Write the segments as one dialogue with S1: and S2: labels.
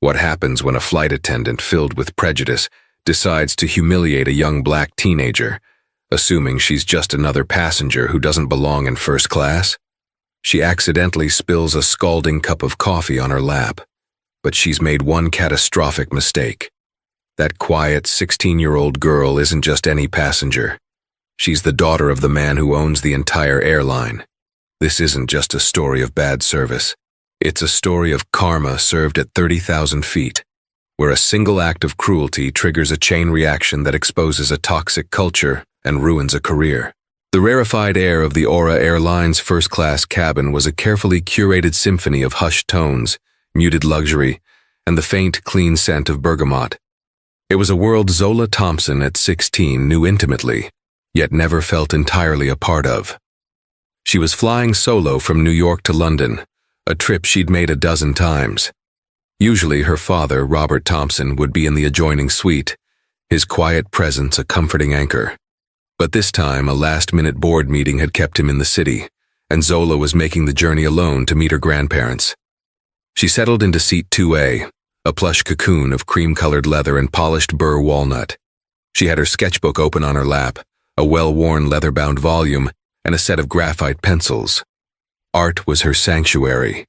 S1: What happens when a flight attendant filled with prejudice decides to humiliate a young black teenager, assuming she's just another passenger who doesn't belong in first class? She accidentally spills a scalding cup of coffee on her lap, but she's made one catastrophic mistake. That quiet 16-year-old girl isn't just any passenger. She's the daughter of the man who owns the entire airline. This isn't just a story of bad service. It's a story of karma served at 30,000 feet, where a single act of cruelty triggers a chain reaction that exposes a toxic culture and ruins a career. The rarefied air of the Aura Airlines first-class cabin was a carefully curated symphony of hushed tones, muted luxury, and the faint, clean scent of bergamot. It was a world Zola Thompson at 16 knew intimately, yet never felt entirely a part of. She was flying solo from New York to London, a trip she'd made a dozen times. Usually her father, Robert Thompson, would be in the adjoining suite, his quiet presence a comforting anchor. But this time, a last-minute board meeting had kept him in the city, and Zola was making the journey alone to meet her grandparents. She settled into seat 2A, a plush cocoon of cream-colored leather and polished burr walnut. She had her sketchbook open on her lap, a well-worn leather-bound volume, and a set of graphite pencils. Art was her sanctuary,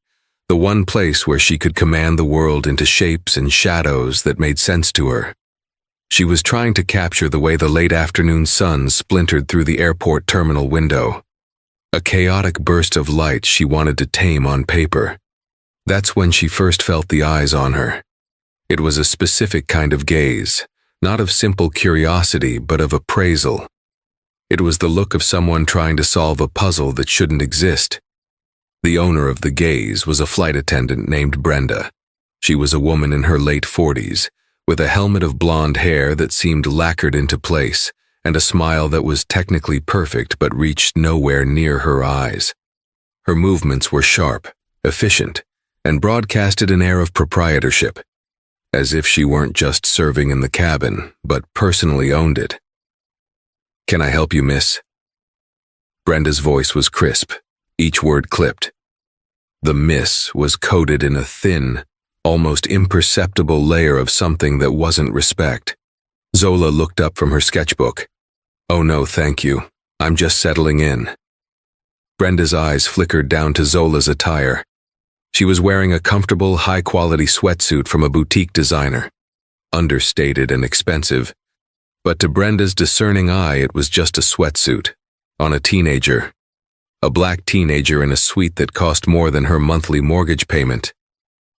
S1: the one place where she could command the world into shapes and shadows that made sense to her. She was trying to capture the way the late afternoon sun splintered through the airport terminal window. A chaotic burst of light she wanted to tame on paper. That's when she first felt the eyes on her. It was a specific kind of gaze, not of simple curiosity but of appraisal. It was the look of someone trying to solve a puzzle that shouldn't exist. The owner of the gaze was a flight attendant named Brenda. She was a woman in her late 40s, with a helmet of blonde hair that seemed lacquered into place, and a smile that was technically perfect but reached nowhere near her eyes. Her movements were sharp, efficient, and broadcasted an air of proprietorship, as if she weren't just serving in the cabin, but personally owned it. "Can I help you, miss?" Brenda's voice was crisp, each word clipped. The miss was coated in a thin, almost imperceptible layer of something that wasn't respect. Zola looked up from her sketchbook. "Oh no, thank you. I'm just settling in." Brenda's eyes flickered down to Zola's attire. She was wearing a comfortable, high-quality sweatsuit from a boutique designer. Understated and expensive, but to Brenda's discerning eye it was just a sweatsuit, on a teenager. A black teenager in a suite that cost more than her monthly mortgage payment.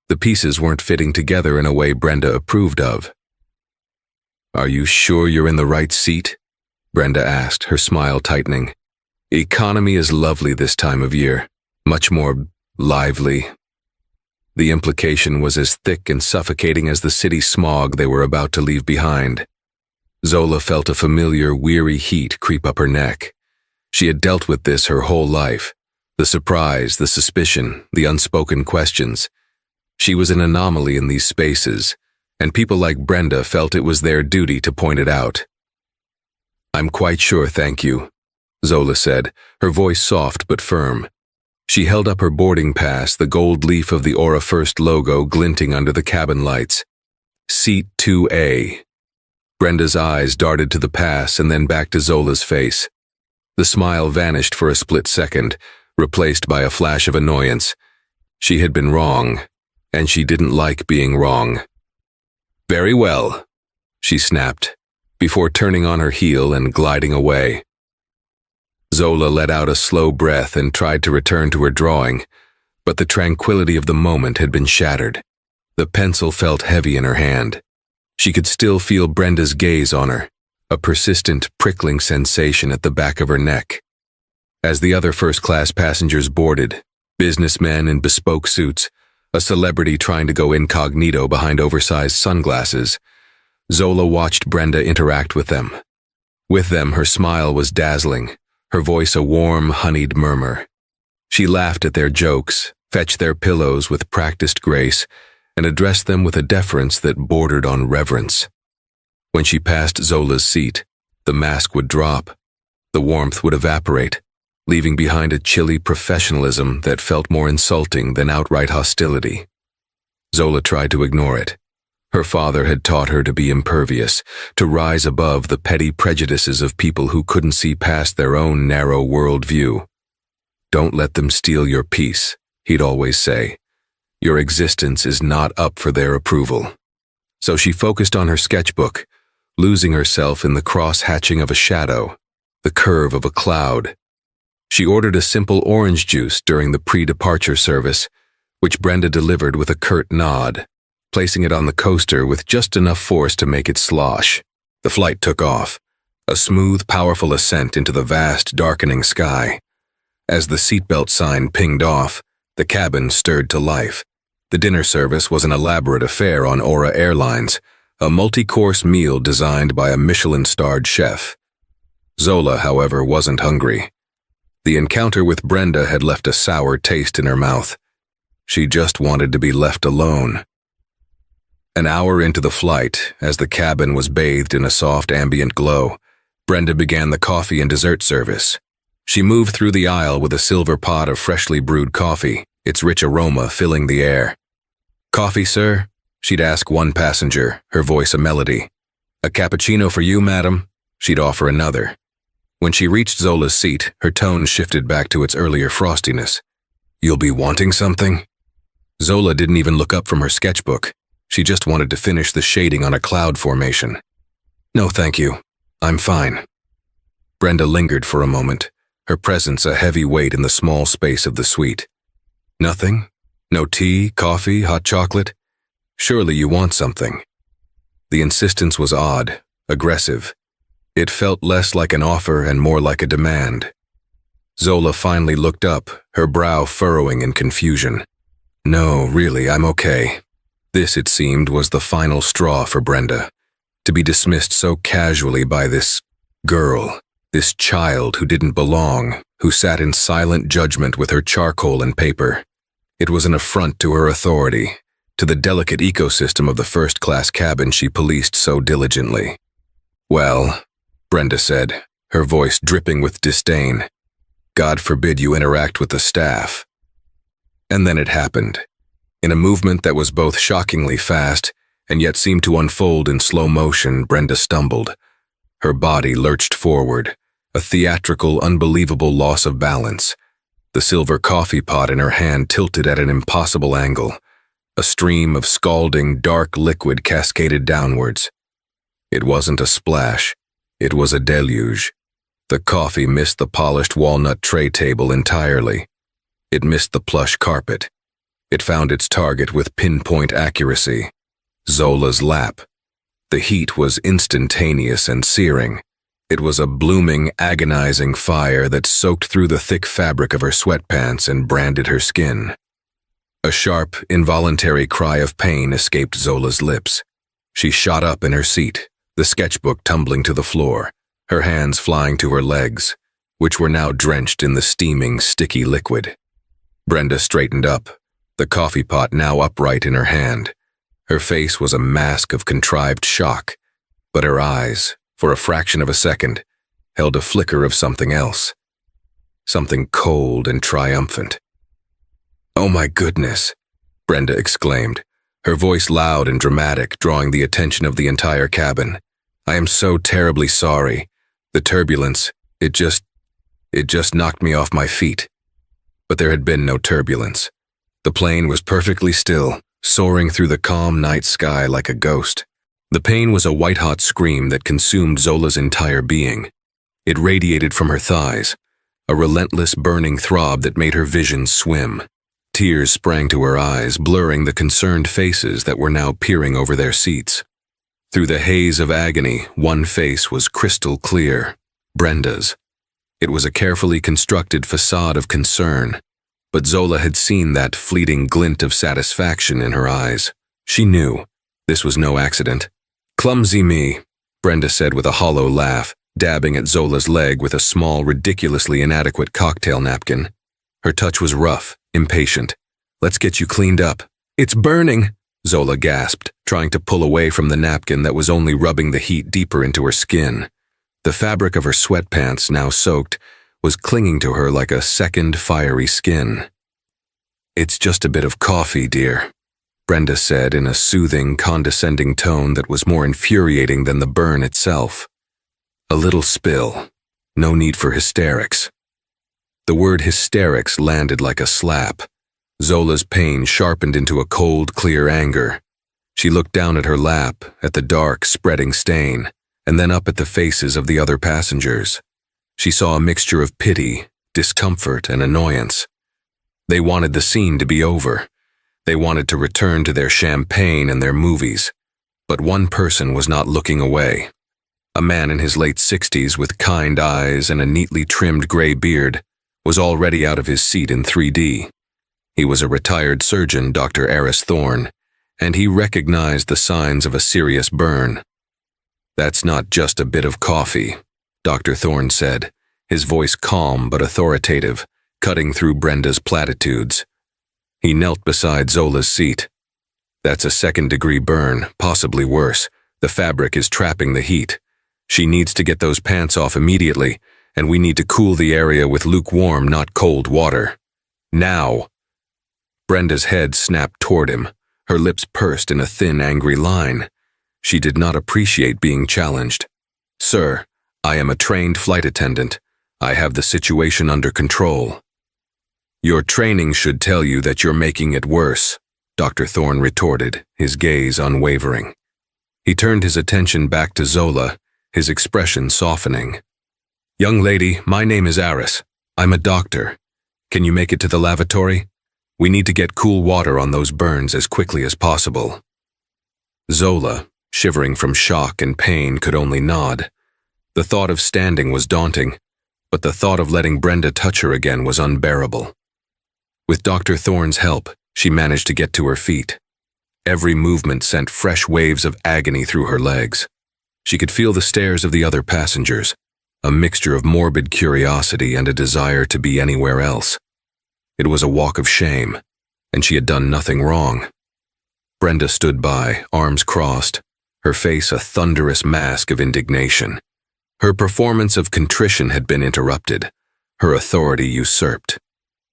S1: The pieces weren't fitting together in a way Brenda approved of. "Are you sure you're in the right seat?" Brenda asked, her smile tightening. "Economy is lovely this time of year, much more lively." The implication was as thick and suffocating as the city smog they were about to leave behind. Zola felt a familiar, weary heat creep up her neck. She had dealt with this her whole life. The surprise, the suspicion, the unspoken questions. She was an anomaly in these spaces, and people like Brenda felt it was their duty to point it out. "I'm quite sure, thank you," Zola said, her voice soft but firm. She held up her boarding pass, the gold leaf of the Aura First logo glinting under the cabin lights. "Seat 2A. Brenda's eyes darted to the pass and then back to Zola's face. The smile vanished for a split second, replaced by a flash of annoyance. She had been wrong, and she didn't like being wrong. "Very well," she snapped, before turning on her heel and gliding away. Zola let out a slow breath and tried to return to her drawing, but the tranquility of the moment had been shattered. The pencil felt heavy in her hand. She could still feel Brenda's gaze on her, a persistent, prickling sensation at the back of her neck. As the other first-class passengers boarded, businessmen in bespoke suits, a celebrity trying to go incognito behind oversized sunglasses, Zola watched Brenda interact with them. With them, her smile was dazzling, her voice a warm, honeyed murmur. She laughed at their jokes, fetched their pillows with practiced grace, and addressed them with a deference that bordered on reverence. When she passed Zola's seat, the mask would drop, the warmth would evaporate, leaving behind a chilly professionalism that felt more insulting than outright hostility. Zola tried to ignore it. Her father had taught her to be impervious, to rise above the petty prejudices of people who couldn't see past their own narrow worldview. "Don't let them steal your peace," he'd always say. "Your existence is not up for their approval." So she focused on her sketchbook, losing herself in the cross-hatching of a shadow, the curve of a cloud. She ordered a simple orange juice during the pre-departure service, which Brenda delivered with a curt nod, placing it on the coaster with just enough force to make it slosh. The flight took off, a smooth, powerful ascent into the vast, darkening sky. As the seatbelt sign pinged off, the cabin stirred to life. The dinner service was an elaborate affair on Airlines, a multi-course meal designed by a Michelin-starred chef. Zola, however, wasn't hungry. The encounter with Brenda had left a sour taste in her mouth. She just wanted to be left alone. An hour into the flight, as the cabin was bathed in a soft ambient glow, Brenda began the coffee and dessert service. She moved through the aisle with a silver pot of freshly brewed coffee, its rich aroma filling the air. "Coffee, sir?" she'd ask one passenger, her voice a melody. "A cappuccino for you, madam?" she'd offer another. When she reached Zola's seat, her tone shifted back to its earlier frostiness. "You'll be wanting something?" Zola didn't even look up from her sketchbook. She just wanted to finish the shading on a cloud formation. "No, thank you. I'm fine." Brenda lingered for a moment, her presence a heavy weight in the small space of the suite. "Nothing? No tea, coffee, hot chocolate? Surely you want something." The insistence was odd, aggressive. It felt less like an offer and more like a demand. Zola finally looked up, her brow furrowing in confusion. "No, really, I'm okay." This, it seemed, was the final straw for Brenda. To be dismissed so casually by this girl, this child who didn't belong, who sat in silent judgment with her charcoal and paper. It was an affront to her authority, to the delicate ecosystem of the first-class cabin she policed so diligently. "Well," Brenda said, her voice dripping with disdain, "God forbid you interact with the staff." And then it happened. In a movement that was both shockingly fast and yet seemed to unfold in slow motion, Brenda stumbled. Her body lurched forward, a theatrical, unbelievable loss of balance. The silver coffee pot in her hand tilted at an impossible angle. A stream of scalding, dark liquid cascaded downwards. It wasn't a splash. It was a deluge. The coffee missed the polished walnut tray table entirely. It missed the plush carpet. It found its target with pinpoint accuracy. Zola's lap. The heat was instantaneous and searing. It was a blooming, agonizing fire that soaked through the thick fabric of her sweatpants and branded her skin. A sharp, involuntary cry of pain escaped Zola's lips. She shot up in her seat, the sketchbook tumbling to the floor, her hands flying to her legs, which were now drenched in the steaming, sticky liquid. Brenda straightened up, the coffee pot now upright in her hand. Her face was a mask of contrived shock, but her eyes, for a fraction of a second, held a flicker of something else. Something cold and triumphant. "Oh my goodness," Brenda exclaimed, her voice loud and dramatic, drawing the attention of the entire cabin. "I am so terribly sorry. The turbulence, it just knocked me off my feet." But there had been no turbulence. The plane was perfectly still, soaring through the calm night sky like a ghost. The pain was a white-hot scream that consumed Zola's entire being. It radiated from her thighs, a relentless burning throb that made her vision swim. Tears sprang to her eyes, blurring the concerned faces that were now peering over their seats. Through the haze of agony, one face was crystal clear, Brenda's. It was a carefully constructed facade of concern, but Zola had seen that fleeting glint of satisfaction in her eyes. She knew this was no accident. "Clumsy me," Brenda said with a hollow laugh, dabbing at Zola's leg with a small, ridiculously inadequate cocktail napkin. Her touch was rough, impatient. "Let's get you cleaned up." "It's burning," Zola gasped, trying to pull away from the napkin that was only rubbing the heat deeper into her skin. The fabric of her sweatpants, now soaked, was clinging to her like a second fiery skin. "It's just a bit of coffee, dear." Brenda said in a soothing, condescending tone that was more infuriating than the burn itself. A little spill. No need for hysterics. The word hysterics landed like a slap. Zola's pain sharpened into a cold, clear anger. She looked down at her lap, at the dark, spreading stain, and then up at the faces of the other passengers. She saw a mixture of pity, discomfort, and annoyance. They wanted the scene to be over. They wanted to return to their champagne and their movies. But one person was not looking away. A man in his late 60s with kind eyes and a neatly trimmed gray beard was already out of his seat in 3D. He was a retired surgeon, Dr. Aris Thorne, and he recognized the signs of a serious burn. "That's not just a bit of coffee," Dr. Thorne said, his voice calm but authoritative, cutting through Brenda's platitudes. He knelt beside Zola's seat. "That's a second-degree burn, possibly worse. The fabric is trapping the heat. She needs to get those pants off immediately, and we need to cool the area with lukewarm, not cold water. Now!" Brenda's head snapped toward him, her lips pursed in a thin, angry line. She did not appreciate being challenged. "Sir, I am a trained flight attendant. I have the situation under control." "Your training should tell you that you're making it worse," Dr. Thorne retorted, his gaze unwavering. He turned his attention back to Zola, his expression softening. "Young lady, my name is Aris. I'm a doctor. Can you make it to the lavatory? We need to get cool water on those burns as quickly as possible." Zola, shivering from shock and pain, could only nod. The thought of standing was daunting, but the thought of letting Brenda touch her again was unbearable. With Dr. Thorne's help, she managed to get to her feet. Every movement sent fresh waves of agony through her legs. She could feel the stares of the other passengers, a mixture of morbid curiosity and a desire to be anywhere else. It was a walk of shame, and she had done nothing wrong. Brenda stood by, arms crossed, her face a thunderous mask of indignation. Her performance of contrition had been interrupted, her authority usurped.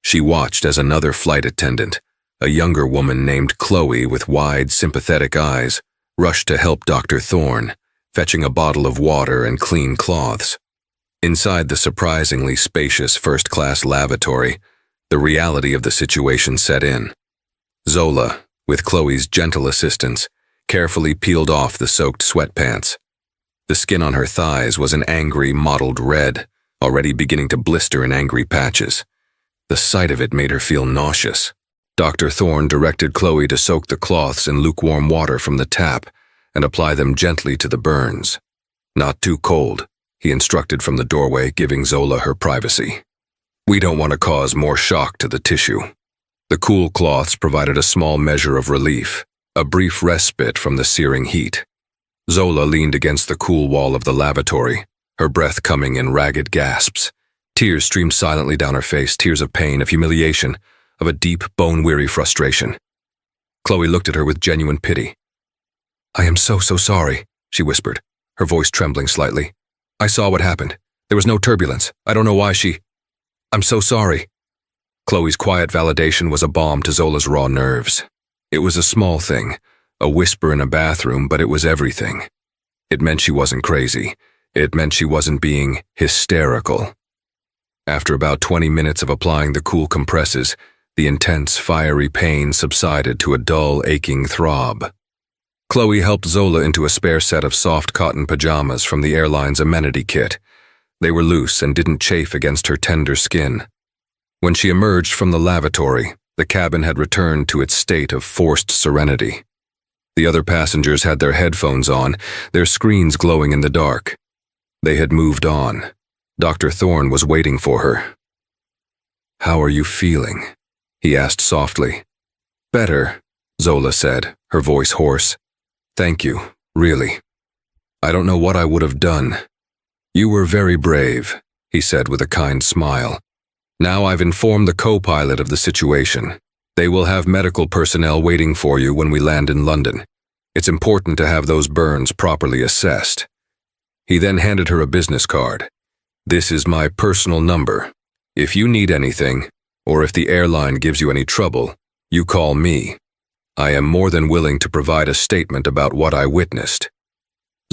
S1: She watched as another flight attendant, a younger woman named Chloe with wide, sympathetic eyes, rushed to help Dr. Thorne, fetching a bottle of water and clean cloths. Inside the surprisingly spacious first-class lavatory, the reality of the situation set in. Zola, with Chloe's gentle assistance, carefully peeled off the soaked sweatpants. The skin on her thighs was an angry, mottled red, already beginning to blister in angry patches. The sight of it made her feel nauseous. Dr. Thorne directed Chloe to soak the cloths in lukewarm water from the tap and apply them gently to the burns. "Not too cold," he instructed from the doorway, giving Zola her privacy. "We don't want to cause more shock to the tissue." The cool cloths provided a small measure of relief, a brief respite from the searing heat. Zola leaned against the cool wall of the lavatory, her breath coming in ragged gasps. Tears streamed silently down her face, tears of pain, of humiliation, of a deep, bone-weary frustration. Chloe looked at her with genuine pity. "I am so sorry," she whispered, her voice trembling slightly. "I saw what happened. There was no turbulence. I don't know why I'm so sorry." Chloe's quiet validation was a balm to Zola's raw nerves. It was a small thing, a whisper in a bathroom, but it was everything. It meant she wasn't crazy. It meant she wasn't being hysterical. After about 20 minutes of applying the cool compresses, the intense, fiery pain subsided to a dull, aching throb. Chloe helped Zola into a spare set of soft cotton pajamas from the airline's amenity kit. They were loose and didn't chafe against her tender skin. When she emerged from the lavatory, the cabin had returned to its state of forced serenity. The other passengers had their headphones on, their screens glowing in the dark. They had moved on. Dr. Thorne was waiting for her. "How are you feeling?" he asked softly. "Better," Zola said, her voice hoarse. "Thank you, really. I don't know what I would have done." "You were very brave," he said with a kind smile. "Now I've informed the co-pilot of the situation. They will have medical personnel waiting for you when we land in London. It's important to have those burns properly assessed." He then handed her a business card. "This is my personal number. If you need anything, or if the airline gives you any trouble, you call me." I am more than willing to provide a statement about what I witnessed.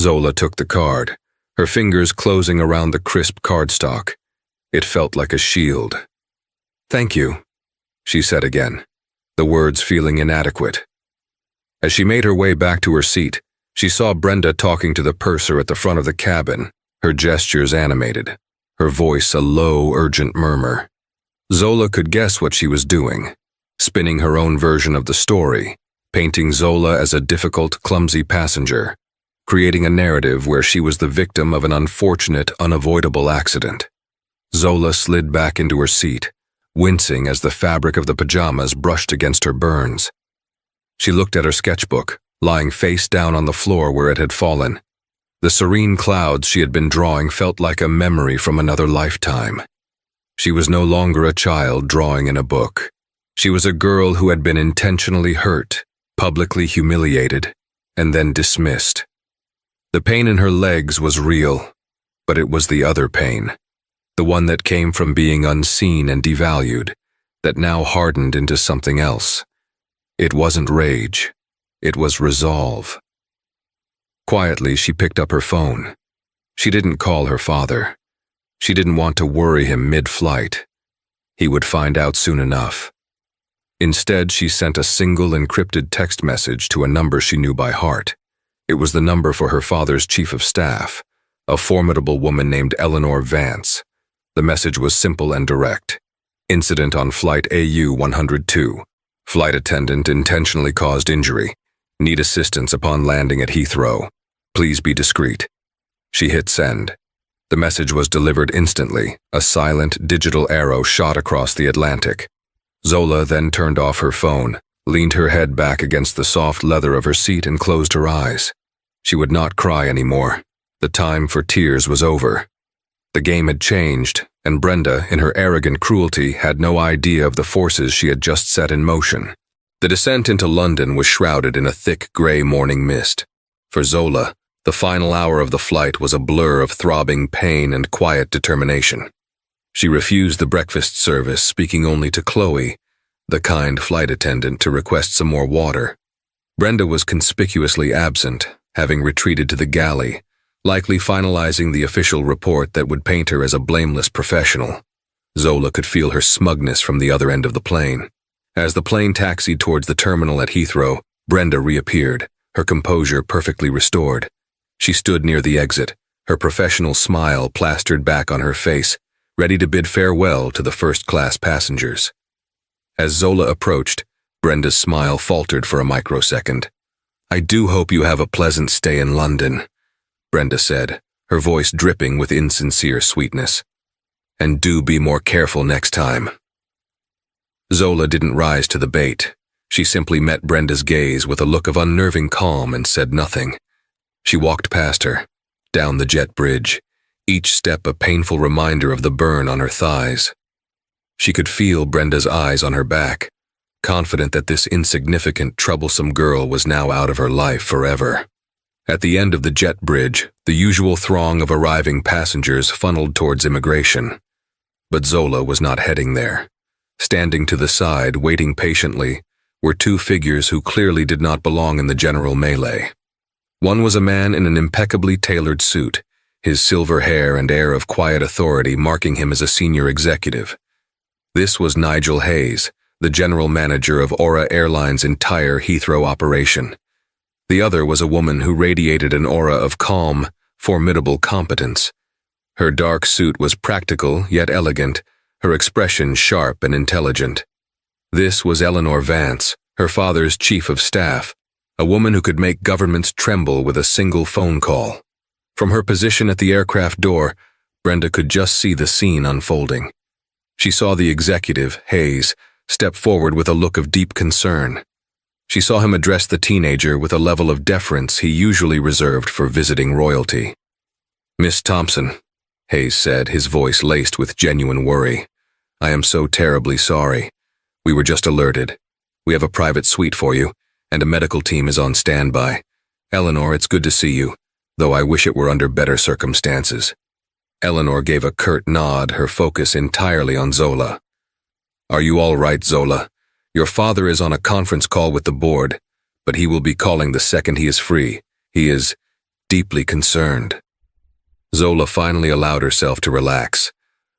S1: Zola took the card, her fingers closing around the crisp cardstock. It felt like a shield. Thank you, she said again, the words feeling inadequate. As she made her way back to her seat, she saw Brenda talking to the purser at the front of the cabin, her gestures animated, her voice a low, urgent murmur. Zola could guess what she was doing, spinning her own version of the story, painting Zola as a difficult, clumsy passenger, creating a narrative where she was the victim of an unfortunate, unavoidable accident. Zola slid back into her seat, wincing as the fabric of the pajamas brushed against her burns. She looked at her sketchbook, lying face down on the floor where it had fallen. The serene clouds she had been drawing felt like a memory from another lifetime. She was no longer a child drawing in a book. She was a girl who had been intentionally hurt, publicly humiliated, and then dismissed. The pain in her legs was real, but it was the other pain, the one that came from being unseen and devalued, that now hardened into something else. It wasn't rage. It was resolve. Quietly, she picked up her phone. She didn't call her father. She didn't want to worry him mid-flight. He would find out soon enough. Instead, she sent a single encrypted text message to a number she knew by heart. It was the number for her father's chief of staff, a formidable woman named Eleanor Vance. The message was simple and direct. Incident on Flight AU-102. Flight attendant intentionally caused injury. Need assistance upon landing at Heathrow. Please be discreet. She hit send. The message was delivered instantly, a silent digital arrow shot across the Atlantic. Zola then turned off her phone, leaned her head back against the soft leather of her seat and closed her eyes. She would not cry anymore. The time for tears was over. The game had changed, and Brenda, in her arrogant cruelty, had no idea of the forces she had just set in motion. The descent into London was shrouded in a thick gray morning mist. For Zola, the final hour of the flight was a blur of throbbing pain and quiet determination. She refused the breakfast service, speaking only to Chloe, the kind flight attendant, to request some more water. Brenda was conspicuously absent, having retreated to the galley, likely finalizing the official report that would paint her as a blameless professional. Zola could feel her smugness from the other end of the plane. As the plane taxied towards the terminal at Heathrow, Brenda reappeared, her composure perfectly restored. She stood near the exit, her professional smile plastered back on her face, ready to bid farewell to the first-class passengers. As Zola approached, Brenda's smile faltered for a microsecond. "I do hope you have a pleasant stay in London," Brenda said, her voice dripping with insincere sweetness. "And do be more careful next time." Zola didn't rise to the bait. She simply met Brenda's gaze with a look of unnerving calm and said nothing. She walked past her, down the jet bridge, each step a painful reminder of the burn on her thighs. She could feel Brenda's eyes on her back, confident that this insignificant, troublesome girl was now out of her life forever. At the end of the jet bridge, the usual throng of arriving passengers funneled towards immigration. But Zola was not heading there. Standing to the side, waiting patiently, were two figures who clearly did not belong in the general melee. One was a man in an impeccably tailored suit, his silver hair and air of quiet authority marking him as a senior executive. This was Nigel Hayes, the general manager of Airline's entire Heathrow operation. The other was a woman who radiated an aura of calm, formidable competence. Her dark suit was practical yet elegant, her expression sharp and intelligent. This was Eleanor Vance, her father's chief of staff, a woman who could make governments tremble with a single phone call. From her position at the aircraft door, Brenda could just see the scene unfolding. She saw the executive, Hayes, step forward with a look of deep concern. She saw him address the teenager with a level of deference he usually reserved for visiting royalty. "Miss Thompson," Hayes said, his voice laced with genuine worry, "I am so terribly sorry. We were just alerted. We have a private suite for you, and a medical team is on standby. Eleanor, it's good to see you, though I wish it were under better circumstances." Eleanor gave a curt nod, her focus entirely on Zola. "Are you all right, Zola? Your father is on a conference call with the board, but he will be calling the second he is free. He is deeply concerned." Zola finally allowed herself to relax.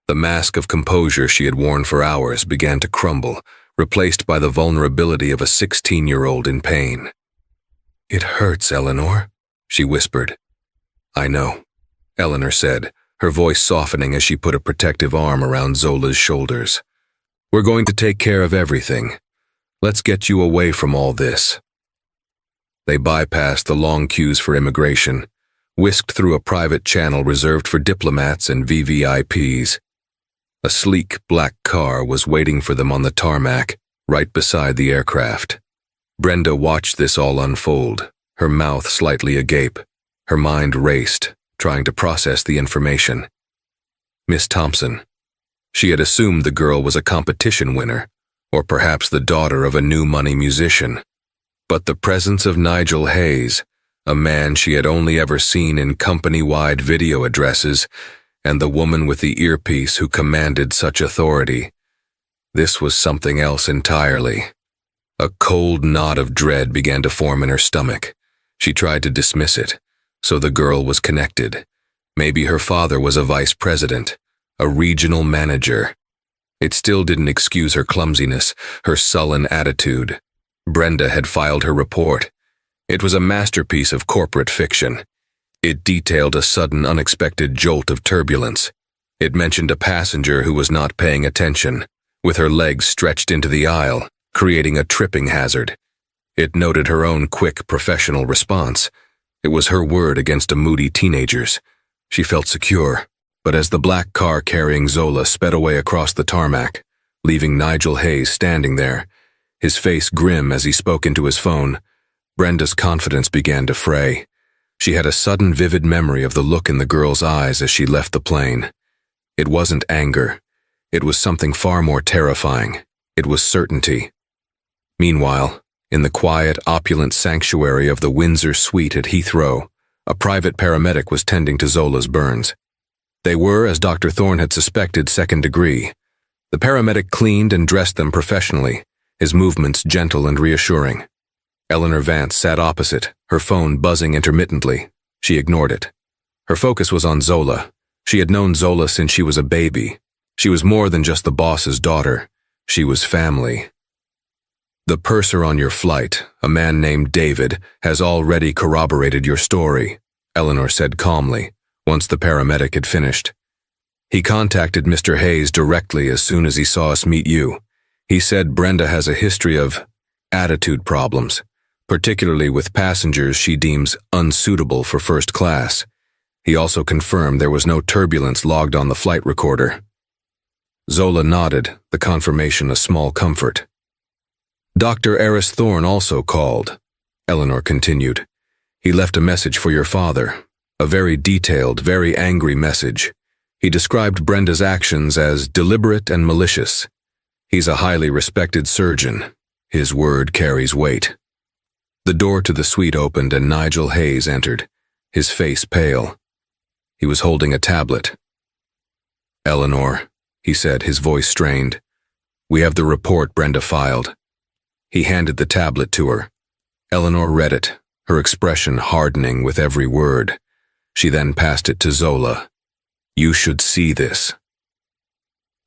S1: The mask of composure she had worn for hours began to crumble, replaced by the vulnerability of a 16-year-old in pain. "It hurts, Eleanor," she whispered. "I know," Eleanor said, her voice softening as she put a protective arm around Zola's shoulders. "We're going to take care of everything. Let's get you away from all this." They bypassed the long queues for immigration, whisked through a private channel reserved for diplomats and VVIPs. A sleek black car was waiting for them on the tarmac, right beside the aircraft. Brenda watched this all unfold, her mouth slightly agape. Her mind raced, trying to process the information. Miss Thompson. She had assumed the girl was a competition winner, or perhaps the daughter of a new money musician. But the presence of Nigel Hayes, a man she had only ever seen in company-wide video addresses, and the woman with the earpiece who commanded such authority, this was something else entirely. A cold knot of dread began to form in her stomach. She tried to dismiss it. So the girl was connected. Maybe her father was a vice president, a regional manager. It still didn't excuse her clumsiness, her sullen attitude. Brenda had filed her report. It was a masterpiece of corporate fiction. It detailed a sudden, unexpected jolt of turbulence. It mentioned a passenger who was not paying attention, with her legs stretched into the aisle, creating a tripping hazard. It noted her own quick professional response. It was her word against a moody teenager's. She felt secure, but as the black car carrying Zola sped away across the tarmac, leaving Nigel Hayes standing there, his face grim as he spoke into his phone, Brenda's confidence began to fray. She had a sudden vivid memory of the look in the girl's eyes as she left the plane. It wasn't anger. It was something far more terrifying. It was certainty. Meanwhile, in the quiet, opulent sanctuary of the Windsor Suite at Heathrow, a private paramedic was tending to Zola's burns. They were, as Dr. Thorne had suspected, second degree. The paramedic cleaned and dressed them professionally, his movements gentle and reassuring. Eleanor Vance sat opposite, her phone buzzing intermittently. She ignored it. Her focus was on Zola. She had known Zola since she was a baby. She was more than just the boss's daughter. She was family. "The purser on your flight, a man named David, has already corroborated your story," Eleanor said calmly, once the paramedic had finished. "He contacted Mr. Hayes directly as soon as he saw us meet you. He said Brenda has a history of attitude problems, particularly with passengers she deems unsuitable for first class. He also confirmed there was no turbulence logged on the flight recorder." Zola nodded, the confirmation a small comfort. "Dr. Eris Thorne also called," Eleanor continued. "He left a message for your father, a very detailed, very angry message. He described Brenda's actions as deliberate and malicious. He's a highly respected surgeon. His word carries weight." The door to the suite opened and Nigel Hayes entered, his face pale. He was holding a tablet. "Eleanor," he said, his voice strained, "we have the report Brenda filed." He handed the tablet to her. Eleanor read it, her expression hardening with every word. She then passed it to Zola. "You should see this."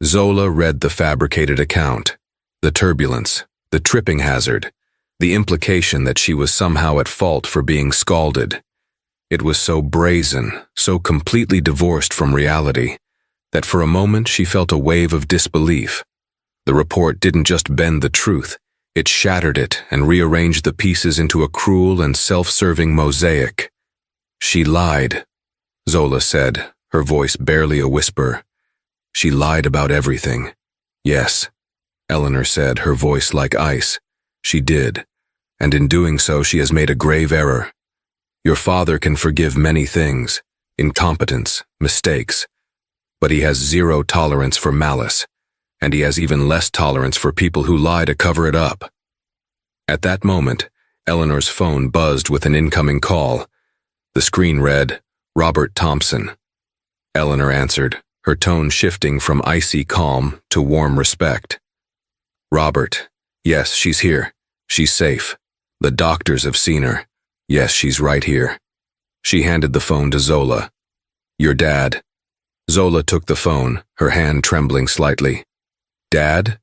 S1: Zola read the fabricated account, the turbulence, the tripping hazard, the implication that she was somehow at fault for being scalded. It was so brazen, so completely divorced from reality, that for a moment she felt a wave of disbelief. The report didn't just bend the truth, it shattered it and rearranged the pieces into a cruel and self-serving mosaic. "She lied," Zola said, her voice barely a whisper. "She lied about everything." "Yes," Eleanor said, her voice like ice. "She did, and in doing so she has made a grave error. Your father can forgive many things, incompetence, mistakes, but he has zero tolerance for malice, and he has even less tolerance for people who lie to cover it up." At that moment, Eleanor's phone buzzed with an incoming call. The screen read, "Robert Thompson." Eleanor answered, her tone shifting from icy calm to warm respect. "Robert, Yes, she's here. She's safe. The doctors have seen her. Yes, she's right here. She handed the phone to Zola. Your dad. Zola took the phone, her hand trembling slightly. Dad?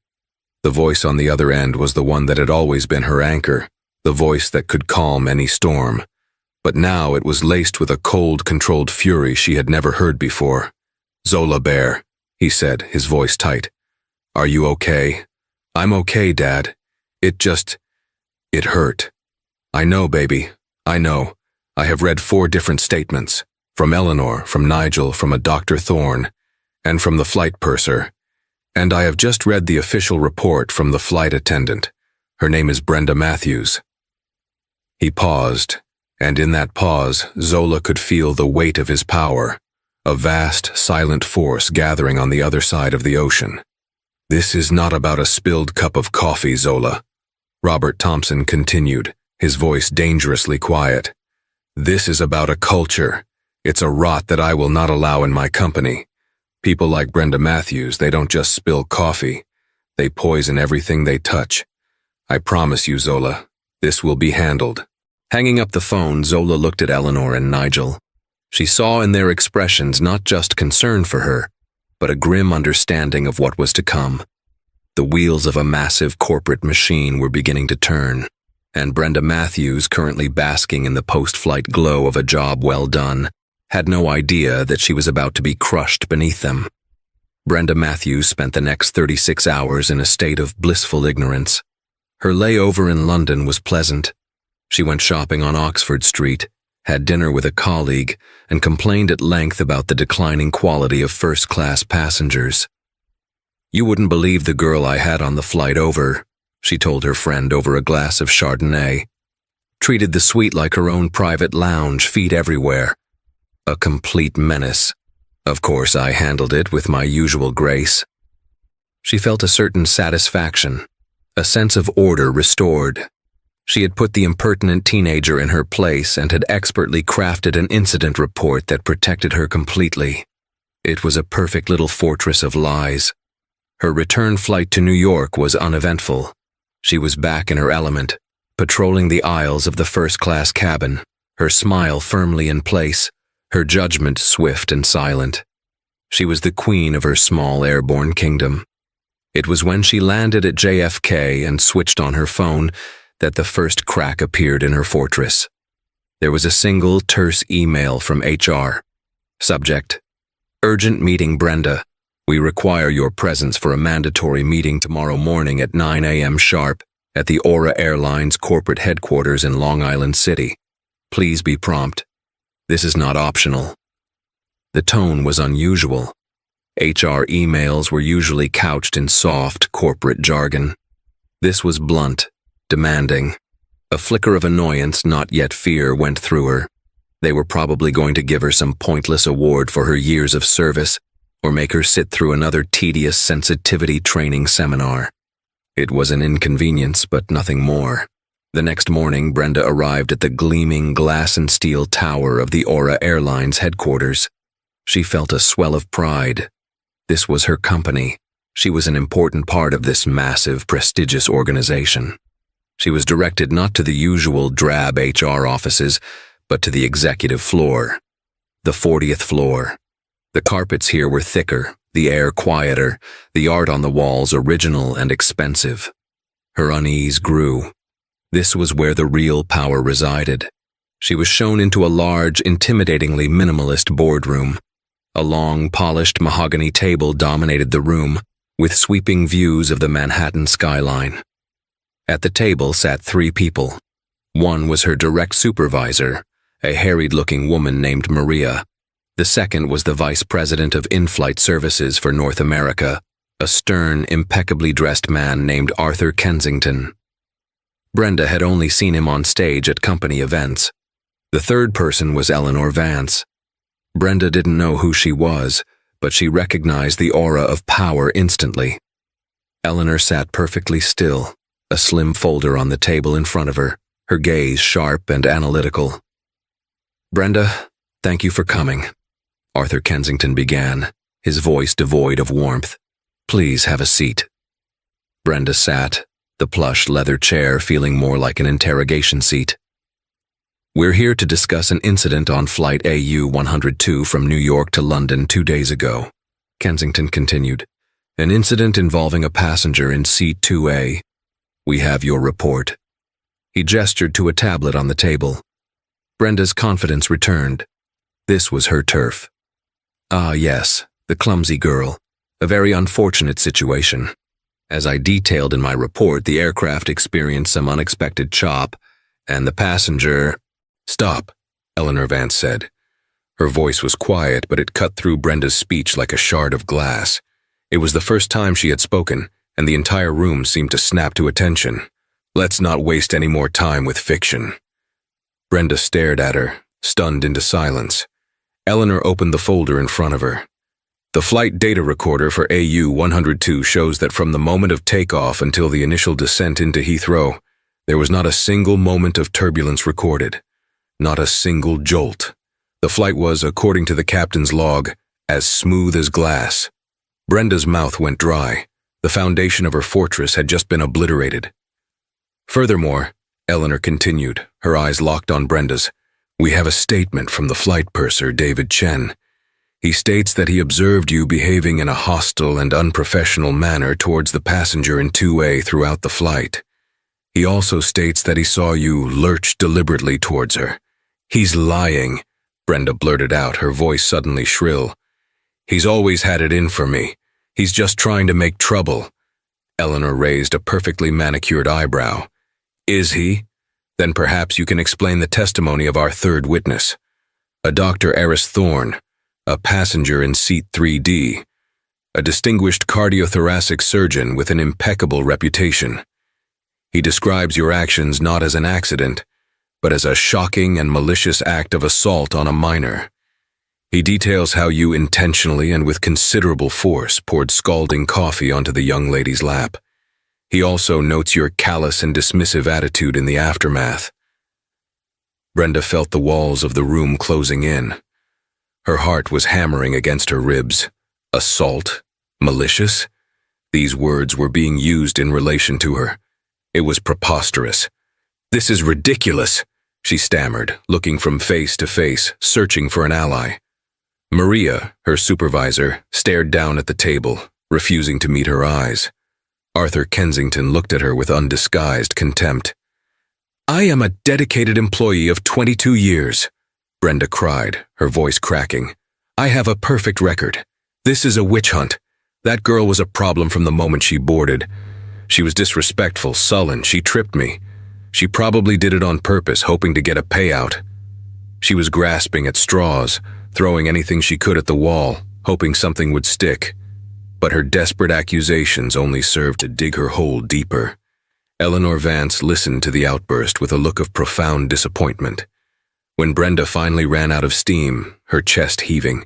S1: The voice on the other end was the one that had always been her anchor, the voice that could calm any storm. But now it was laced with a cold, controlled fury she had never heard before. Zola Bear, he said, his voice tight. Are you okay? I'm okay, Dad. It hurt. I know, baby. I know. I have read 4 different statements. From Eleanor, from Nigel, from a Dr. Thorne, and from the flight purser. And I have just read the official report from the flight attendant. Her name is Brenda Matthews. He paused, and in that pause, Zola could feel the weight of his power, a vast, silent force gathering on the other side of the ocean. This is not about a spilled cup of coffee, Zola. Robert Thompson continued, his voice dangerously quiet. This is about a culture. It's a rot that I will not allow in my company. People like Brenda Matthews, they don't just spill coffee. They poison everything they touch. I promise you, Zola, this will be handled. Hanging up the phone, Zola looked at Eleanor and Nigel. She saw in their expressions not just concern for her, but a grim understanding of what was to come. The wheels of a massive corporate machine were beginning to turn, and Brenda Matthews, currently basking in the post-flight glow of a job well done, had no idea that she was about to be crushed beneath them. Brenda Matthews spent the next 36 hours in a state of blissful ignorance. Her layover in London was pleasant. She went shopping on Oxford Street, had dinner with a colleague, and complained at length about the declining quality of first-class passengers. You wouldn't believe the girl I had on the flight over, she told her friend over a glass of Chardonnay. Treated the suite like her own private lounge, feet everywhere. A complete menace. Of course, I handled it with my usual grace. She felt a certain satisfaction, a sense of order restored. She had put the impertinent teenager in her place and had expertly crafted an incident report that protected her completely. It was a perfect little fortress of lies. Her return flight to New York was uneventful. She was back in her element, patrolling the aisles of the first-class cabin, her smile firmly in place, her judgment swift and silent. She was the queen of her small airborne kingdom. It was when she landed at JFK and switched on her phone that the first crack appeared in her fortress. There was a single terse email from HR. Subject: Urgent meeting, Brenda. We require your presence for a mandatory meeting tomorrow morning at 9 a.m. sharp at the Airline's corporate headquarters in Long Island City. Please be prompt. This is not optional. The tone was unusual. HR emails were usually couched in soft corporate jargon. This was blunt, demanding. A flicker of annoyance, not yet fear, went through her. They were probably going to give her some pointless award for her years of service, or make her sit through another tedious sensitivity training seminar. It was an inconvenience, but nothing more. The next morning, Brenda arrived at the gleaming glass and steel tower of the Airline's headquarters. She felt a swell of pride. This was her company. She was an important part of this massive, prestigious organization. She was directed not to the usual drab HR offices, but to the executive floor. The 40th floor. The carpets here were thicker, the air quieter, the art on the walls original and expensive. Her unease grew. This was where the real power resided. She was shown into a large, intimidatingly minimalist boardroom. A long, polished mahogany table dominated the room, with sweeping views of the Manhattan skyline. At the table sat 3 people. One was her direct supervisor, a harried-looking woman named Maria. The second was the vice president of in-flight services for North America, a stern, impeccably dressed man named Arthur Kensington. Brenda had only seen him on stage at company events. The third person was Eleanor Vance. Brenda didn't know who she was, but she recognized the aura of power instantly. Eleanor sat perfectly still, a slim folder on the table in front of her, her gaze sharp and analytical. "Brenda, thank you for coming," Arthur Kensington began, his voice devoid of warmth. "Please have a seat." Brenda sat, the plush leather chair feeling more like an interrogation seat. "We're here to discuss an incident on flight AU-102 from New York to London 2 days ago," Kensington continued. "An incident involving a passenger in seat 2A. We have your report." He gestured to a tablet on the table. Brenda's confidence returned. This was her turf. "Ah, yes, the clumsy girl. A very unfortunate situation. As I detailed in my report, the aircraft experienced some unexpected chop, and the passenger—" "Stop," Eleanor Vance said. Her voice was quiet, but it cut through Brenda's speech like a shard of glass. It was the first time she had spoken, and the entire room seemed to snap to attention. "Let's not waste any more time with fiction." Brenda stared at her, stunned into silence. Eleanor opened the folder in front of her. "The flight data recorder for AU-102 shows that from the moment of takeoff until the initial descent into Heathrow, there was not a single moment of turbulence recorded. Not a single jolt. The flight was, according to the captain's log, as smooth as glass." Brenda's mouth went dry. The foundation of her fortress had just been obliterated. "Furthermore," Eleanor continued, her eyes locked on Brenda's, "we have a statement from the flight purser, David Chen. He states that he observed you behaving in a hostile and unprofessional manner towards the passenger in 2A throughout the flight. He also states that he saw you lurch deliberately towards her." "He's lying," Brenda blurted out, her voice suddenly shrill. "He's always had it in for me. He's just trying to make trouble." Eleanor raised a perfectly manicured eyebrow. "Is he? Then perhaps you can explain the testimony of our third witness. A Dr. Eris Thorne, a passenger in seat 3D, a distinguished cardiothoracic surgeon with an impeccable reputation. He describes your actions not as an accident, but as a shocking and malicious act of assault on a minor. He details how you intentionally and with considerable force poured scalding coffee onto the young lady's lap. He also notes your callous and dismissive attitude in the aftermath." Brenda felt the walls of the room closing in. Her heart was hammering against her ribs. Assault? Malicious? These words were being used in relation to her. It was preposterous. "This is ridiculous," she stammered, looking from face to face, searching for an ally. Maria, her supervisor, stared down at the table, refusing to meet her eyes. Arthur Kensington looked at her with undisguised contempt. "I am a dedicated employee of 22 years, Brenda cried, her voice cracking. "I have a perfect record. This is a witch hunt. That girl was a problem from the moment she boarded. She was disrespectful, sullen, she tripped me. She probably did it on purpose, hoping to get a payout. She was grasping at straws, throwing anything she could at the wall, hoping something would stick. But her desperate accusations only served to dig her hole deeper." Eleanor Vance listened to the outburst with a look of profound disappointment. When Brenda finally ran out of steam, her chest heaving,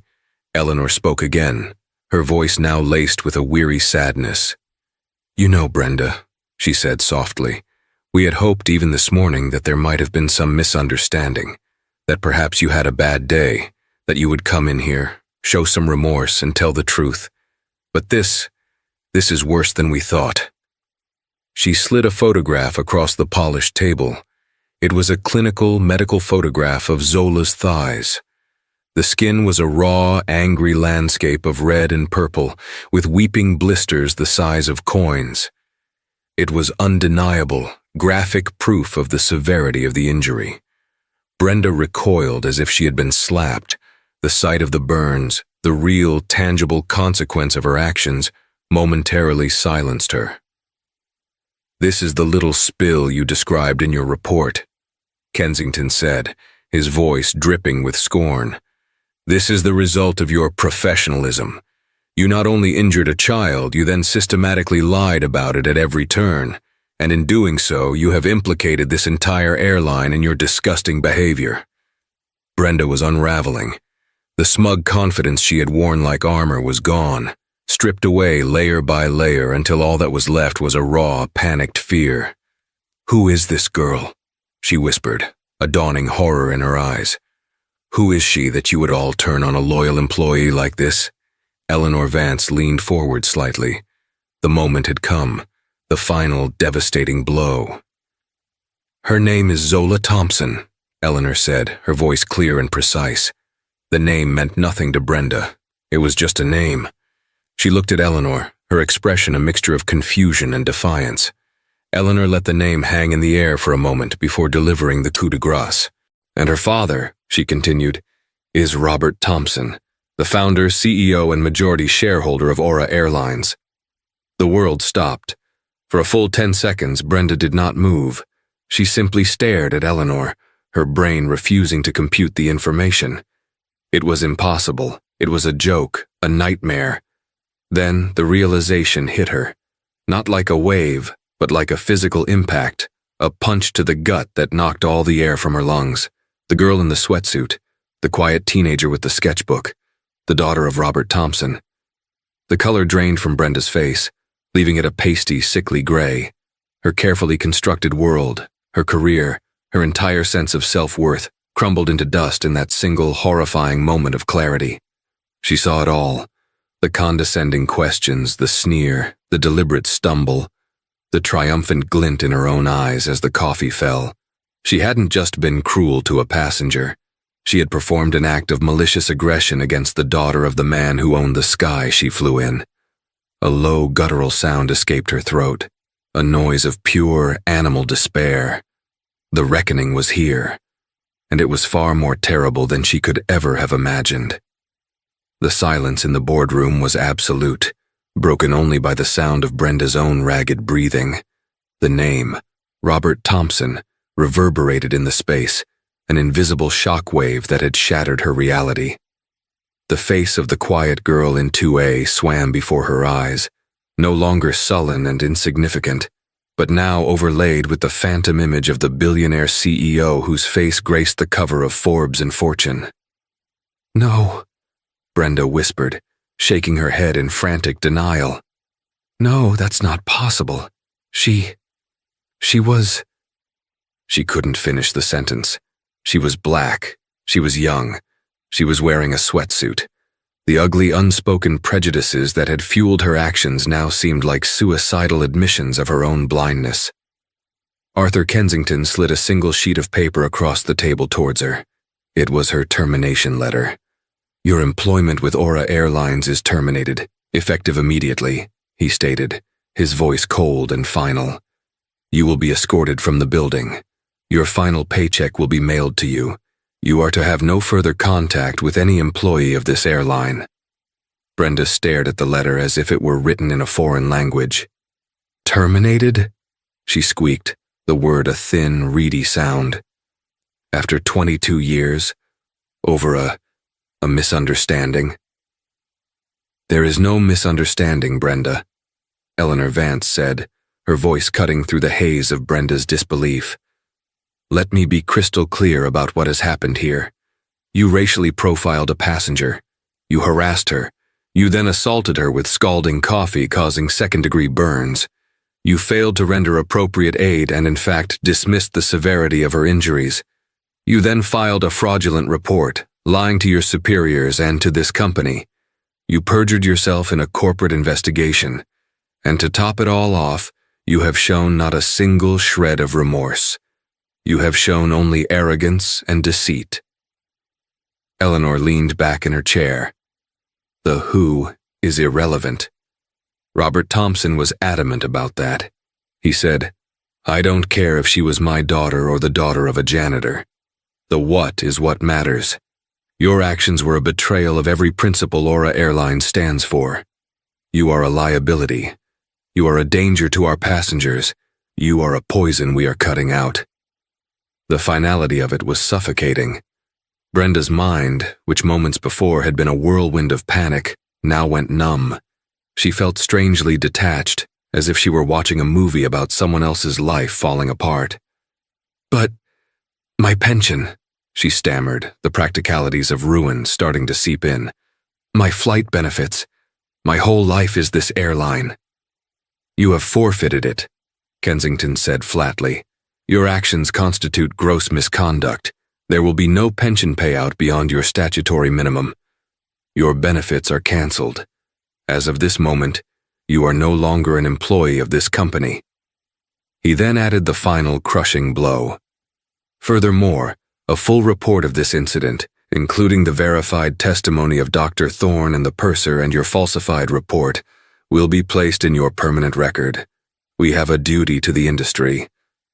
S1: Eleanor spoke again, her voice now laced with a weary sadness. "You know, Brenda," she said softly, "we had hoped even this morning that there might have been some misunderstanding, that perhaps you had a bad day, that you would come in here, show some remorse, and tell the truth. But this is worse than we thought." She slid a photograph across the polished table. It was a clinical medical photograph of Zola's thighs. The skin was a raw, angry landscape of red and purple, with weeping blisters the size of coins. It was undeniable, graphic proof of the severity of the injury. Brenda recoiled as if she had been slapped. The sight of the burns, the real, tangible consequence of her actions, momentarily silenced her. "This is the little spill you described in your report," Kensington said, his voice dripping with scorn. "This is the result of your professionalism. You not only injured a child, you then systematically lied about it at every turn, and in doing so, you have implicated this entire airline in your disgusting behavior." Brenda was unraveling. The smug confidence she had worn like armor was gone, stripped away layer by layer until all that was left was a raw, panicked fear. "Who is this girl?" she whispered, a dawning horror in her eyes. "Who is she that you would all turn on a loyal employee like this?" Eleanor Vance leaned forward slightly. The moment had come. the final devastating blow. "Her name is Zola Thompson," Eleanor said, her voice clear and precise. The name meant nothing to Brenda. It was just a name. She looked at Eleanor, her expression a mixture of confusion and defiance. Eleanor let the name hang in the air for a moment before delivering the coup de grace. "And her father," she continued, "is Robert Thompson, the founder, CEO, and majority shareholder of Airlines." The world stopped. For a full 10 seconds, Brenda did not move. She simply stared at Eleanor, her brain refusing to compute the information. It was impossible. It was a joke, a nightmare. Then the realization hit her. Not like a wave, but like a physical impact, a punch to the gut that knocked all the air from her lungs. The girl in the sweatsuit, the quiet teenager with the sketchbook, the daughter of Robert Thompson. The color drained from Brenda's face, leaving it a pasty, sickly gray. Her carefully constructed world, her career, her entire sense of self-worth crumbled into dust in that single horrifying moment of clarity. She saw it all. The condescending questions, the sneer, the deliberate stumble, the triumphant glint in her own eyes as the coffee fell. She hadn't just been cruel to a passenger. She had performed an act of malicious aggression against the daughter of the man who owned the sky she flew in. A low, guttural sound escaped her throat, a noise of pure animal despair. The reckoning was here, and it was far more terrible than she could ever have imagined. The silence in the boardroom was absolute, broken only by the sound of Brenda's own ragged breathing. The name, Robert Thompson, reverberated in the space, an invisible shockwave that had shattered her reality. The face of the quiet girl in 2A swam before her eyes, no longer sullen and insignificant, but now overlaid with the phantom image of the billionaire CEO whose face graced the cover of Forbes and Fortune. "No," Brenda whispered, shaking her head in frantic denial. "No, that's not possible. She was—" She couldn't finish the sentence. She was black. She was young. She was wearing a sweatsuit. The ugly, unspoken prejudices that had fueled her actions now seemed like suicidal admissions of her own blindness. Arthur Kensington slid a single sheet of paper across the table towards her. It was her termination letter. "Your employment with Airlines is terminated, effective immediately," he stated, his voice cold and final. "You will be escorted from the building. Your final paycheck will be mailed to you. You are to have no further contact with any employee of this airline." Brenda stared at the letter as if it were written in a foreign language. "Terminated?" she squeaked, the word a thin, reedy sound. "After 22 years? Over a misunderstanding?" "There is no misunderstanding, Brenda," Eleanor Vance said, her voice cutting through the haze of Brenda's disbelief. "Let me be crystal clear about what has happened here. You racially profiled a passenger. You harassed her. You then assaulted her with scalding coffee, causing second-degree burns. You failed to render appropriate aid and, in fact, dismissed the severity of her injuries. You then filed a fraudulent report, lying to your superiors and to this company. You perjured yourself in a corporate investigation. And to top it all off, you have shown not a single shred of remorse. You have shown only arrogance and deceit." Eleanor leaned back in her chair. The who is irrelevant. Robert Thompson was adamant about that. He said, "I don't care if she was my daughter or the daughter of a janitor. The what is what matters. Your actions were a betrayal of every principle Airline stands for. You are a liability. You are a danger to our passengers. You are a poison we are cutting out." The finality of it was suffocating. Brenda's mind, which moments before had been a whirlwind of panic, now went numb. She felt strangely detached, as if she were watching a movie about someone else's life falling apart. "But my pension," she stammered, the practicalities of ruin starting to seep in. "My flight benefits. My whole life is this airline." "You have forfeited it," Kensington said flatly. "Your actions constitute gross misconduct. There will be no pension payout beyond your statutory minimum. Your benefits are cancelled. As of this moment, You are no longer an employee of this company." He then added the final crushing blow. Furthermore, a full report of this incident, including the verified testimony of Dr. Thorne and the purser and your falsified report, will be placed in your permanent record. We have a duty to the industry.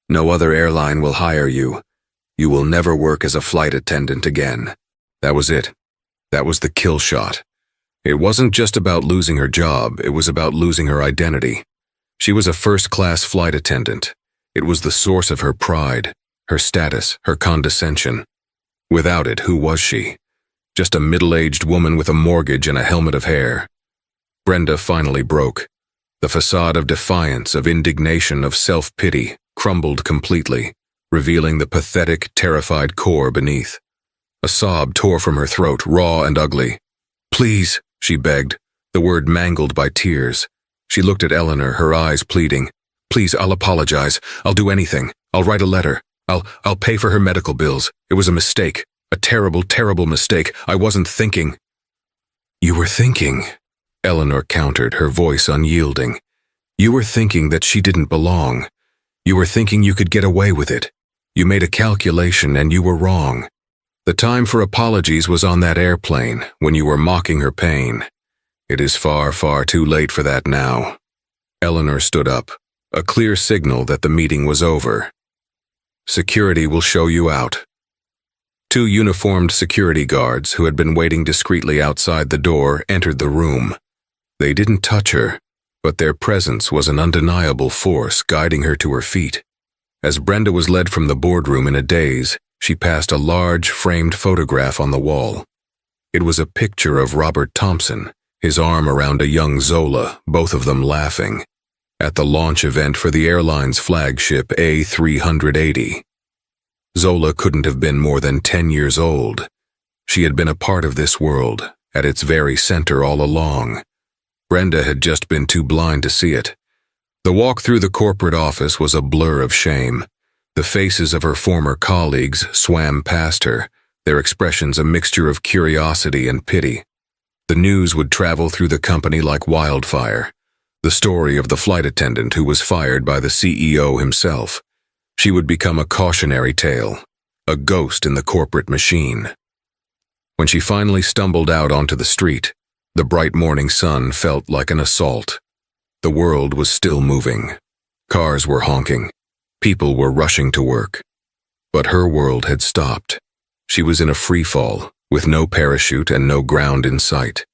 S1: No other airline will hire you. You will never work as a flight attendant again. That was it. That was the kill shot. It wasn't just about losing her job, it was about losing her identity. She was a first-class flight attendant. It was the source of her pride, her status, her condescension. Without it, who was she? Just a middle-aged woman with a mortgage and a helmet of hair. Brenda finally broke. The facade of defiance, of indignation, of self-pity crumbled completely, revealing the pathetic, terrified core beneath. A sob tore from her throat, raw and ugly. "Please," she begged, the word mangled by tears. She looked at Eleanor, her eyes pleading. "Please, I'll apologize. I'll do anything. I'll write a letter. I'll pay for her medical bills. It was a mistake. A terrible, terrible mistake. I wasn't thinking." "You were thinking," Eleanor countered, her voice unyielding. "You were thinking that she didn't belong. You were thinking you could get away with it. You made a calculation and you were wrong. The time for apologies was on that airplane, when you were mocking her pain. It is far, far too late for that now." Eleanor stood up, a clear signal that the meeting was over. "Security will show you out." Two uniformed security guards, who had been waiting discreetly outside the door, entered the room. They didn't touch her, but their presence was an undeniable force guiding her to her feet. As Brenda was led from the boardroom in a daze, she passed a large, framed photograph on the wall. It was a picture of Robert Thompson, his arm around a young Zola, both of them laughing, at the launch event for the airline's flagship A380. Zola couldn't have been more than 10 years old. She had been a part of this world, at its very center all along. Brenda had just been too blind to see it. The walk through the corporate office was a blur of shame. The faces of her former colleagues swam past her, their expressions a mixture of curiosity and pity. The news would travel through the company like wildfire. The story of the flight attendant who was fired by the CEO himself. She would become a cautionary tale, a ghost in the corporate machine. When she finally stumbled out onto the street, the bright morning sun felt like an assault. The world was still moving. Cars were honking. People were rushing to work. But her world had stopped. She was in a free fall, with no parachute and no ground in sight.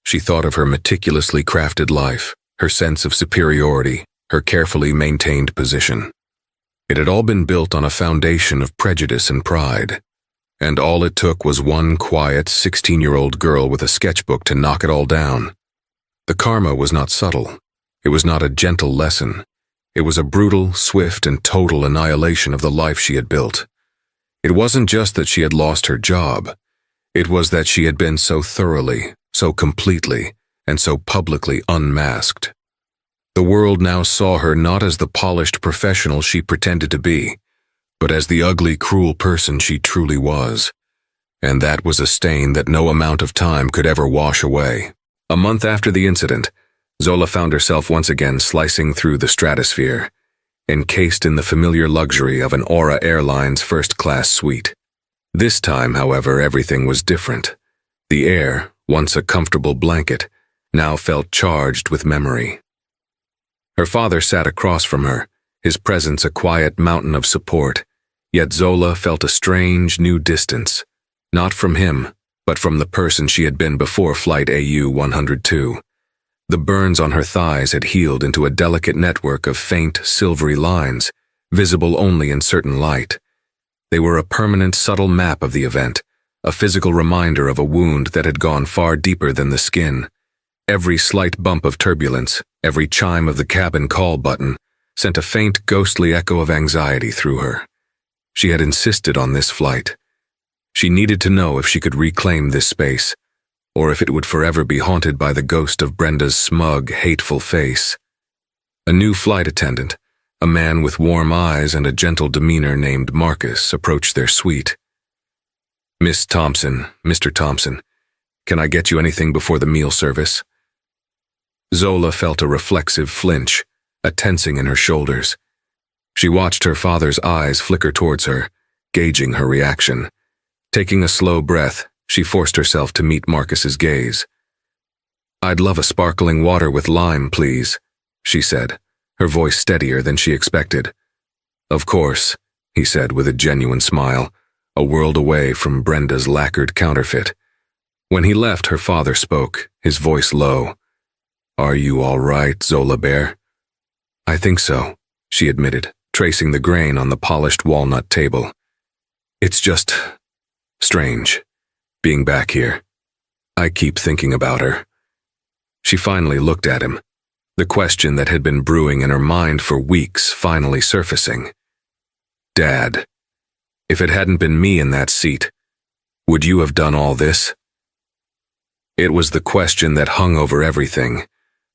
S1: She thought of her meticulously crafted life, her sense of superiority, her carefully maintained position. It had all been built on a foundation of prejudice and pride. And all it took was one quiet 16-year-old girl with a sketchbook to knock it all down. The karma was not subtle. It was not a gentle lesson. It was a brutal, swift, and total annihilation of the life she had built. It wasn't just that she had lost her job. It was that she had been so thoroughly, so completely, and so publicly unmasked. The world now saw her not as the polished professional she pretended to be, but as the ugly, cruel person she truly was. And that was a stain that no amount of time could ever wash away. A month after the incident, Zola found herself once again slicing through the stratosphere, encased in the familiar luxury of an Aura Airlines first-class suite. This time, however, everything was different. The air, once a comfortable blanket, now felt charged with memory. Her father sat across from her, his presence a quiet mountain of support, yet Zola felt a strange, new distance, not from him, but from the person she had been before Flight AU-102. The burns on her thighs had healed into a delicate network of faint, silvery lines, visible only in certain light. They were a permanent, subtle map of the event, a physical reminder of a wound that had gone far deeper than the skin. Every slight bump of turbulence, every chime of the cabin call button, sent a faint, ghostly echo of anxiety through her. She had insisted on this flight. She needed to know if she could reclaim this space, or if it would forever be haunted by the ghost of Brenda's smug, hateful face. A new flight attendant, a man with warm eyes and a gentle demeanor named Marcus, approached their suite. "Miss Thompson, Mr. Thompson, can I get you anything before the meal service?" Zola felt a reflexive flinch, a tensing in her shoulders. She watched her father's eyes flicker towards her, gauging her reaction. Taking a slow breath, she forced herself to meet Marcus's gaze. "I'd love a sparkling water with lime, please," she said, her voice steadier than she expected. "Of course," he said with a genuine smile, a world away from Brenda's lacquered counterfeit. When he left, her father spoke, his voice low. "Are you all right, Zola Bear?" "I think so," she admitted, tracing the grain on the polished walnut table. "It's just strange, being back here. I keep thinking about her." She finally looked at him, the question that had been brewing in her mind for weeks finally surfacing. "Dad, if it hadn't been me in that seat, would you have done all this?" It was the question that hung over everything,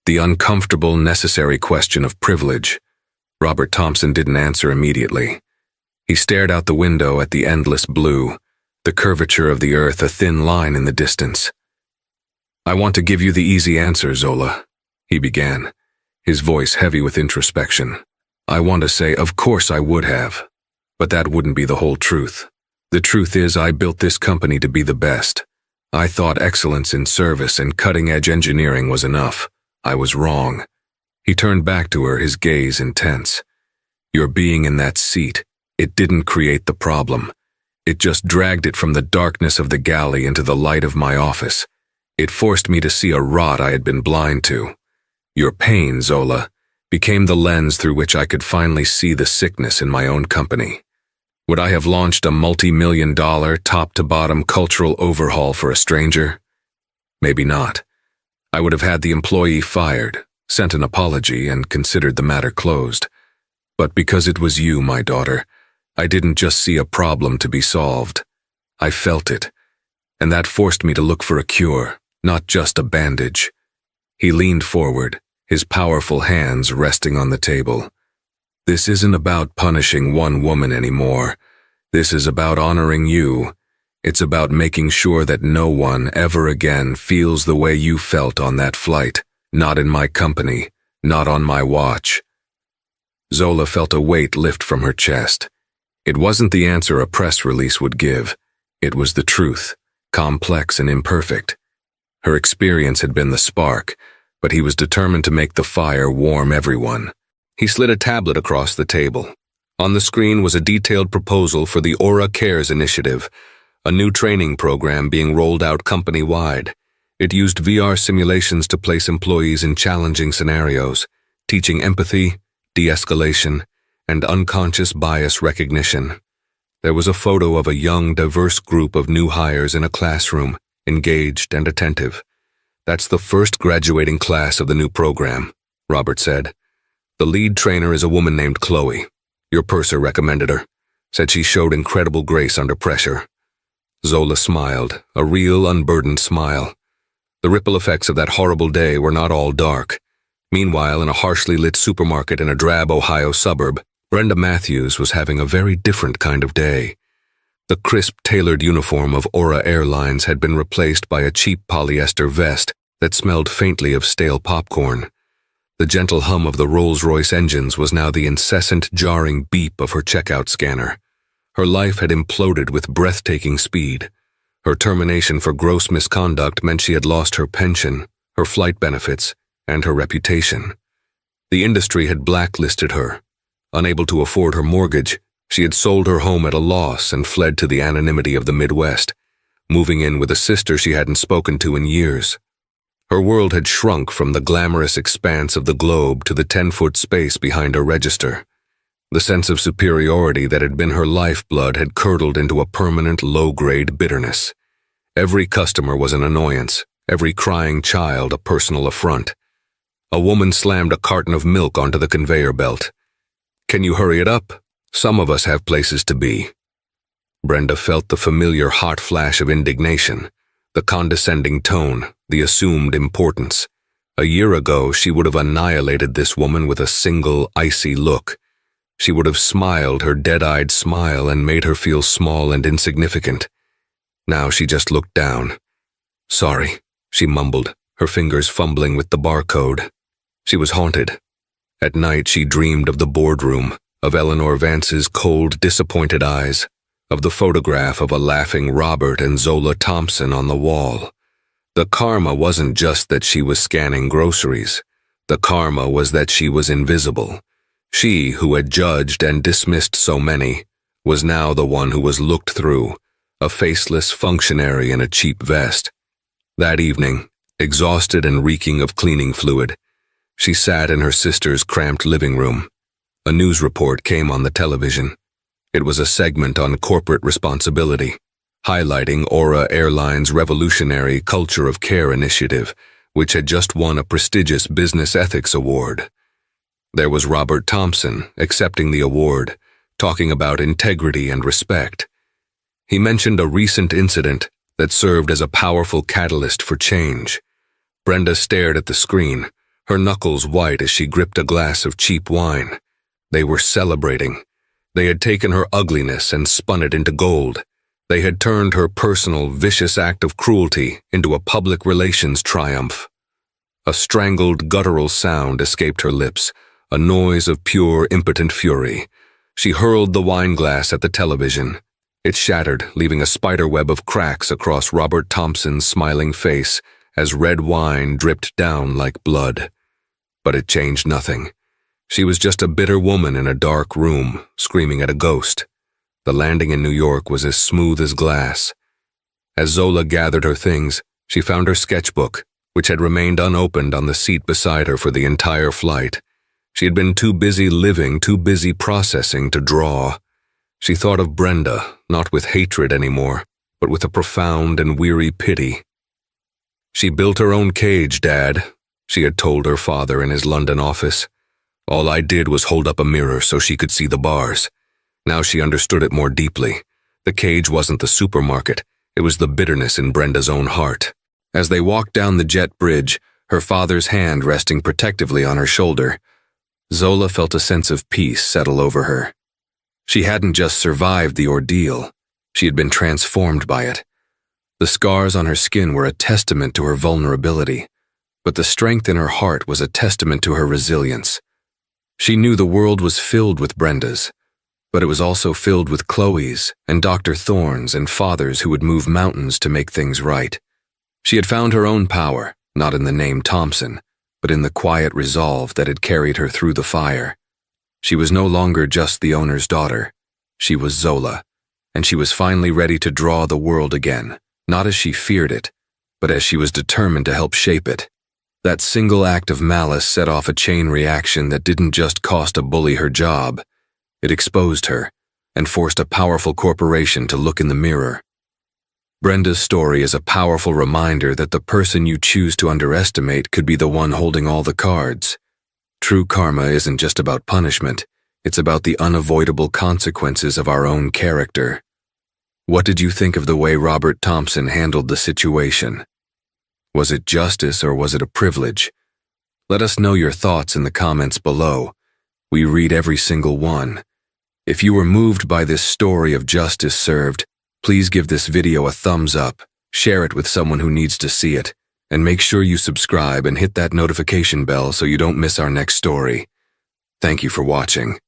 S1: the uncomfortable, necessary question of privilege. Robert Thompson didn't answer immediately. He stared out the window at the endless blue, the curvature of the earth a thin line in the distance. "I want to give you the easy answer, Zola," he began, his voice heavy with introspection. "I want to say, of course I would have, but that wouldn't be the whole truth. The truth is I built this company to be the best. I thought excellence in service and cutting-edge engineering was enough. I was wrong." He turned back to her, his gaze intense. "Your being in that seat, it didn't create the problem. It just dragged it from the darkness of the galley into the light of my office. It forced me to see a rot I had been blind to. Your pain, Zola, became the lens through which I could finally see the sickness in my own company. Would I have launched a multi-million-dollar, top-to-bottom cultural overhaul for a stranger? Maybe not. I would have had the employee fired, sent an apology, and considered the matter closed. But because it was you, my daughter, I didn't just see a problem to be solved. I felt it, and that forced me to look for a cure, not just a bandage." He leaned forward, his powerful hands resting on the table. "This isn't about punishing one woman anymore. This is about honoring you. It's about making sure that no one ever again feels the way you felt on that flight. Not in my company, not on my watch." Zola felt a weight lift from her chest. It wasn't the answer a press release would give. It was the truth, complex and imperfect. Her experience had been the spark, but he was determined to make the fire warm everyone. He slid a tablet across the table. On the screen was a detailed proposal for the Aura Cares initiative, a new training program being rolled out company-wide. It used VR simulations to place employees in challenging scenarios, teaching empathy, de-escalation, and unconscious bias recognition. There was a photo of a young, diverse group of new hires in a classroom, engaged and attentive. "That's the first graduating class of the new program," Robert said. "The lead trainer is a woman named Chloe. Your purser recommended her, said she showed incredible grace under pressure." Zola smiled, a real, unburdened smile. The ripple effects of that horrible day were not all dark. Meanwhile, in a harshly lit supermarket in a drab Ohio suburb, Brenda Matthews was having a very different kind of day. The crisp, tailored uniform of Aura Airlines had been replaced by a cheap polyester vest that smelled faintly of stale popcorn. The gentle hum of the Rolls-Royce engines was now the incessant, jarring beep of her checkout scanner. Her life had imploded with breathtaking speed. Her termination for gross misconduct meant she had lost her pension, her flight benefits, and her reputation. The industry had blacklisted her. Unable to afford her mortgage, she had sold her home at a loss and fled to the anonymity of the Midwest, moving in with a sister she hadn't spoken to in years. Her world had shrunk from the glamorous expanse of the globe to the 10-foot space behind her register. The sense of superiority that had been her lifeblood had curdled into a permanent low-grade bitterness. Every customer was an annoyance, every crying child a personal affront. A woman slammed a carton of milk onto the conveyor belt. "Can you hurry it up? Some of us have places to be." Brenda felt the familiar hot flash of indignation, the condescending tone, the assumed importance. A year ago, she would have annihilated this woman with a single, icy look. She would have smiled her dead-eyed smile and made her feel small and insignificant. Now she just looked down. "Sorry," she mumbled, her fingers fumbling with the barcode. She was haunted. At night, she dreamed of the boardroom, of Eleanor Vance's cold, disappointed eyes, of the photograph of a laughing Robert and Zola Thompson on the wall. The karma wasn't just that she was scanning groceries. The karma was that she was invisible. She, who had judged and dismissed so many, was now the one who was looked through, a faceless functionary in a cheap vest. That evening, exhausted and reeking of cleaning fluid, she sat in her sister's cramped living room. A news report came on the television. It was a segment on corporate responsibility, highlighting Aura Airline's revolutionary Culture of Care initiative, which had just won a prestigious business ethics award. There was Robert Thompson accepting the award, talking about integrity and respect. He mentioned a recent incident that served as a powerful catalyst for change. Brenda stared at the screen, her knuckles white as she gripped a glass of cheap wine. They were celebrating. They had taken her ugliness and spun it into gold. They had turned her personal, vicious act of cruelty into a public relations triumph. A strangled, guttural sound escaped her lips, a noise of pure, impotent fury. She hurled the wineglass at the television. It shattered, leaving a spiderweb of cracks across Robert Thompson's smiling face as red wine dripped down like blood. But it changed nothing. She was just a bitter woman in a dark room, screaming at a ghost. The landing in New York was as smooth as glass. As Zola gathered her things, she found her sketchbook, which had remained unopened on the seat beside her for the entire flight. She had been too busy living, too busy processing to draw. She thought of Brenda, not with hatred anymore, but with a profound and weary pity. "She built her own cage, Dad," she had told her father in his London office. "All I did was hold up a mirror so she could see the bars." Now she understood it more deeply. The cage wasn't the supermarket, it was the bitterness in Brenda's own heart. As they walked down the jet bridge, her father's hand resting protectively on her shoulder, Zola felt a sense of peace settle over her. She hadn't just survived the ordeal, she had been transformed by it. The scars on her skin were a testament to her vulnerability, but the strength in her heart was a testament to her resilience. She knew the world was filled with Brendas, but it was also filled with Chloes and Dr. Thorns and fathers who would move mountains to make things right. She had found her own power, not in the name Thompson, but in the quiet resolve that had carried her through the fire. She was no longer just the owner's daughter. She was Zola, and she was finally ready to draw the world again, not as she feared it, but as she was determined to help shape it. That single act of malice set off a chain reaction that didn't just cost a bully her job. It exposed her and forced a powerful corporation to look in the mirror. Brenda's story is a powerful reminder that the person you choose to underestimate could be the one holding all the cards. True karma isn't just about punishment, it's about the unavoidable consequences of our own character. What did you think of the way Robert Thompson handled the situation? Was it justice or was it a privilege? Let us know your thoughts in the comments below. We read every single one. If you were moved by this story of justice served, please give this video a thumbs up, share it with someone who needs to see it, and make sure you subscribe and hit that notification bell so you don't miss our next story. Thank you for watching.